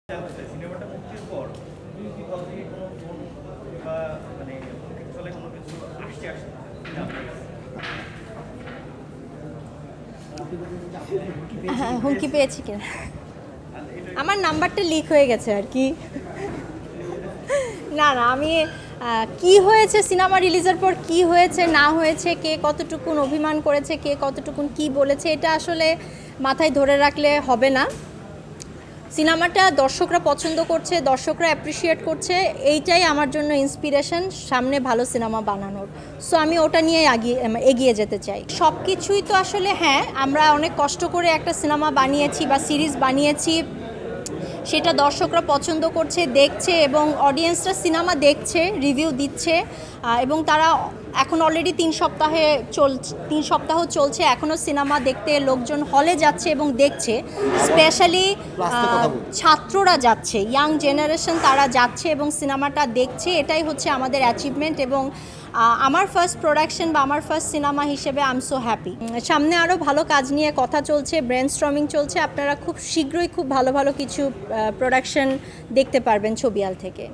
সিনেমাটা মুক্তির পর তুমি কি ভাবো যে কোনো ফোন বা মানে চলে কোনো কিছু আসছে আসছে না আপনার কাছে? হ্যাঁ, হুমকি পেয়েছি কিনা আর এটা আমার নাম্বারটা লিক হয়ে গেছে আর কি। না না আমি কি হয়েছে সিনেমা রিলিজের পর কি হয়েছে না হয়েছে, কে কতটুকুন অভিমান করেছে, কে কতটুকুন কি বলেছে, এটা আসলে মাথায় ধরে রাখলে হবে না। সিনেমাটা দর্শকরা পছন্দ করছে, দর্শকরা অ্যাপ্রিসিয়েট করছে, এইটাই আমার জন্য ইন্সপিরেশন সামনে ভালো সিনেমা বানানোর। সো আমি ওটা নিয়ে এগিয়ে যেতে চাই। সব কিছুই তো আসলে, হ্যাঁ, আমরা অনেক কষ্ট করে একটা সিনেমা বানিয়েছি বা সিরিজ বানিয়েছি, সেটা দর্শকরা পছন্দ করছে, দেখছে, এবং অডিয়েন্সরা সিনেমা দেখছে, রিভিউ দিচ্ছে, এবং তারা এখন অলরেডি 3 সপ্তাহ চলছে, এখনও সিনেমা দেখতে লোকজন হলে যাচ্ছে এবং দেখছে। স্পেশালি ছাত্ররা যাচ্ছে, ইয়াং জেনারেশন তারা যাচ্ছে এবং সিনেমাটা দেখছে, এটাই হচ্ছে আমাদের অ্যাচিভমেন্ট। এবং আমার ফার্স্ট প্রোডাকশন বা আমার ফার্স্ট সিনেমা হিসেবে আই এম সো হ্যাপি। সামনে আরও ভালো কাজ নিয়ে কথা চলছে, ব্রেনস্টর্মিং চলছে, আপনারা খুব শীঘ্রই খুব ভালো ভালো কিছু প্রোডাকশন দেখতে পারবেন ছবিয়াল থেকে।